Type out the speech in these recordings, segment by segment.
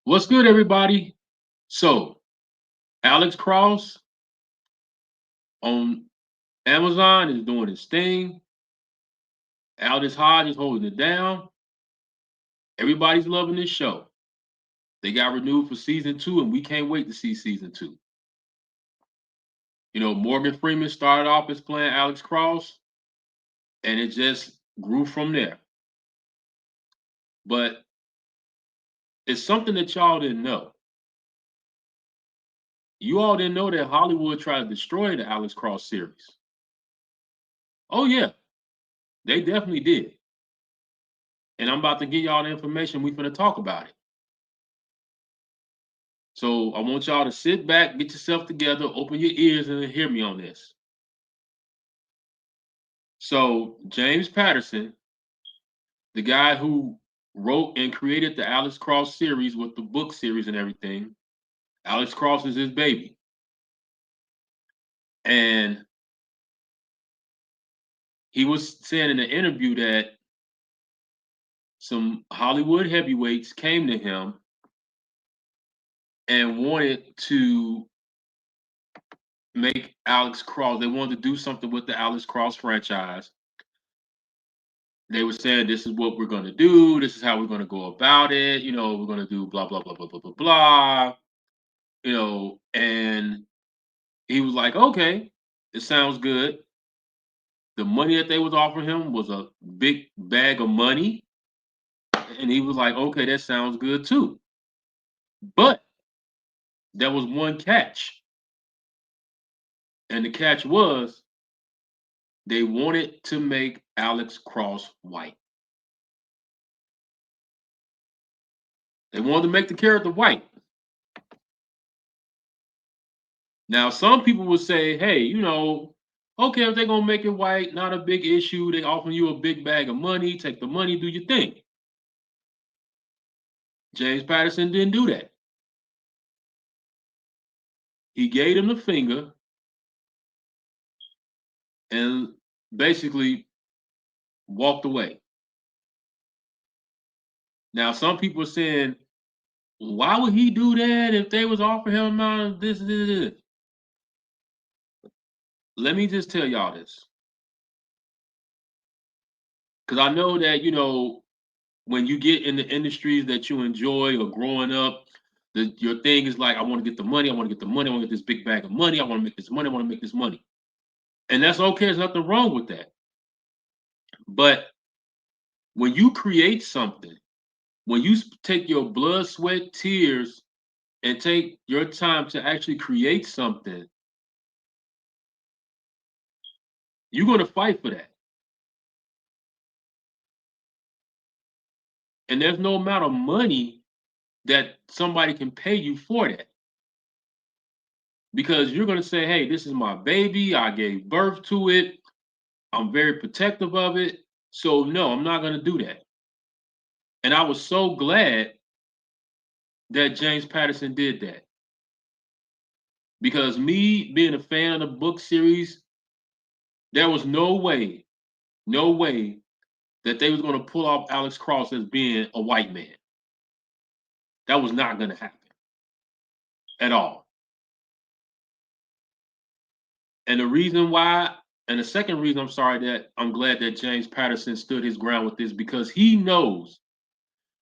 What's good, everybody? So, Alex Cross on Amazon is doing his thing. Aldis Hodge is holding it down. Everybody's loving this show. They got renewed for season two, and we can't wait to see season two. Morgan Freeman started off as playing Alex Cross, and it just grew from there. But it's something that y'all didn't know. You all didn't know that Hollywood tried to destroy the Alex Cross series. Oh, yeah, they definitely did. And I'm about to give y'all the information. We're going to talk about it. So I want y'all to sit back, get yourself together, open your ears, and hear me on this. So James Patterson, the guy who wrote and created the Alex Cross series with the book series and everything, Alex Cross is his baby. And he was saying in an interview that some Hollywood heavyweights came to him and wanted to make Alex Cross, they wanted to do something with the Alex Cross franchise. They were saying, this is what we're going to do. This is how we're going to go about it. We're going to do blah, blah, blah, blah, blah, blah, blah. And he was like, okay, it sounds good. The money that they was offering him was a big bag of money. And he was like, okay, that sounds good too. But there was one catch. And the catch was they wanted to make Alex Cross white. They wanted to make the character white. Now, some people would say, hey, okay, if they're going to make it white, not a big issue. They offer you a big bag of money. Take the money, do your thing. James Patterson didn't do that. He gave him the finger and basically walked away. Now, some people are saying, why would he do that if they was offering him this? Let me just tell y'all this. Because I know that, when you get in the industries that you enjoy or growing up, your thing is like, I want to get the money, I want to get the money, I want to get this big bag of money, I want to make this money, I want to make this money. And that's okay, there's nothing wrong with that. But when you create something, when you take your blood, sweat, tears, and take your time to actually create something, you're going to fight for that. And there's no amount of money that somebody can pay you for that. Because you're going to say, hey, this is my baby. I gave birth to it. I'm very protective of it. So, no, I'm not going to do that. And I was so glad that James Patterson did that. Because me being a fan of the book series, there was no way that they was going to pull off Alex Cross as being a white man. That was not going to happen at all. And the reason why, and the second reason I'm sorry that I'm glad that James Patterson stood his ground with this, because he knows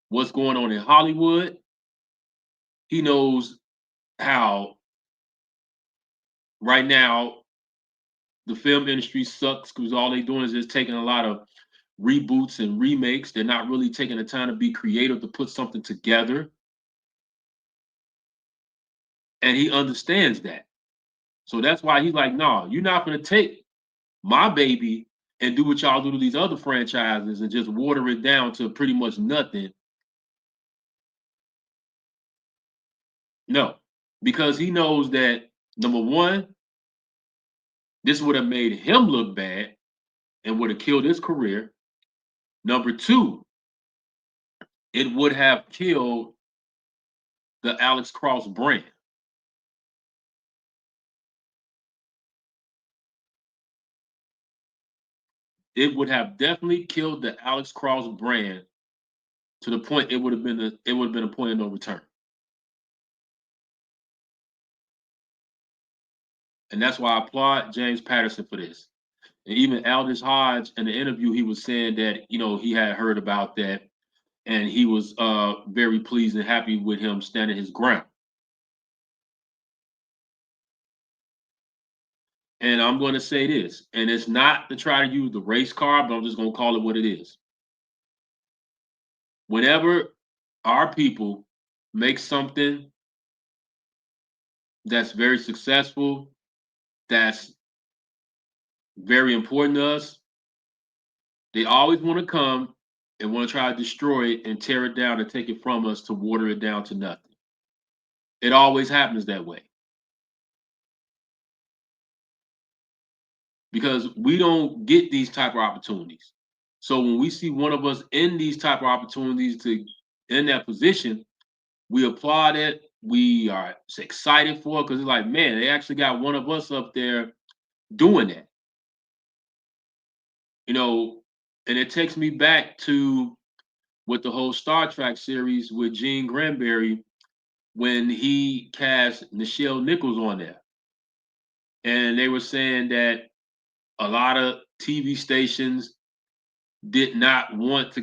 what's going on in Hollywood. He knows how right now the film industry sucks because all they're doing is just taking a lot of reboots and remakes. They're not really taking the time to be creative to put something together. And he understands that. So that's why he's like, no, you're not going to take my baby and do what y'all do to these other franchises and just water it down to pretty much nothing. No, because he knows that, number one, this would have made him look bad and would have killed his career. Number two, it would have killed the Alex Cross brand. It would have definitely killed the Alex Cross brand to the point it would have been a point of no return. And that's why I applaud James Patterson for this. And even Aldis Hodge in the interview, he was saying that, he had heard about that and he was very pleased and happy with him standing his ground. And I'm going to say this, and it's not to try to use the race card, but I'm just going to call it what it is. Whenever our people make something that's very successful, that's very important to us, they always want to come and want to try to destroy it and tear it down and take it from us to water it down to nothing. It always happens that way because we don't get these type of opportunities. So when we see one of us in these type of opportunities to in that position, we applaud it. We are excited for it because it's like, man, they actually got one of us up there doing that. You know, and it takes me back to with the whole Star Trek series with Gene Granberry when he cast Nichelle Nichols on there. And they were saying that a lot of TV stations did not want to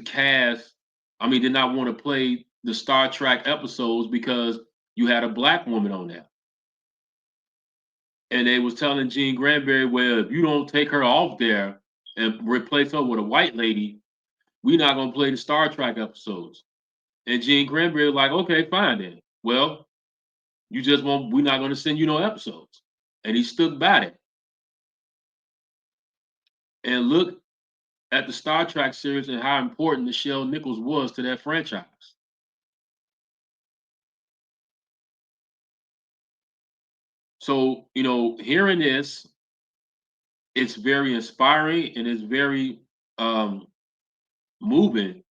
did not want to play the Star Trek episodes because you had a black woman on there. And they was telling Gene Granberry, well, if you don't take her off there and replace her with a white lady, we're not gonna play the Star Trek episodes. And Gene Granberry was like, okay, fine then. Well, you just won't. We're not gonna send you no episodes. And he stood by it. And look at the Star Trek series and how important Nichelle Nichols was to that franchise. So, hearing this, it's very inspiring and it's very um, moving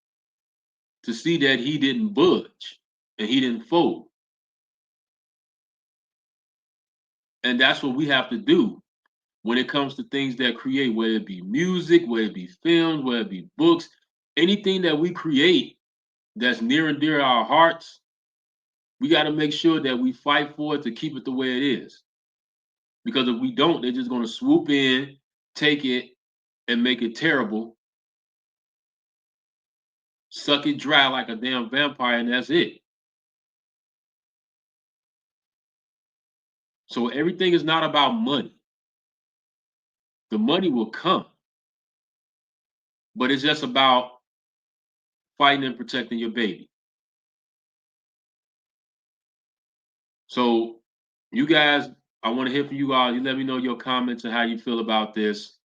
to see that he didn't budge and he didn't fold. And that's what we have to do when it comes to things that create, whether it be music, whether it be films, whether it be books, anything that we create that's near and dear to our hearts, we got to make sure that we fight for it to keep it the way it is. Because if we don't, they're just going to swoop in, take it, and make it terrible, suck it dry like a damn vampire, and that's it. So everything is not about money. The money will come, but it's just about fighting and protecting your baby. So, you guys, I want to hear from you all. You let me know your comments and how you feel about this,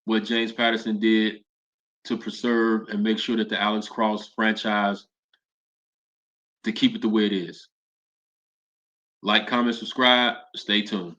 what James Patterson did to preserve and make sure that the Alex Cross franchise to keep it the way it is. Like, comment, subscribe. Stay tuned.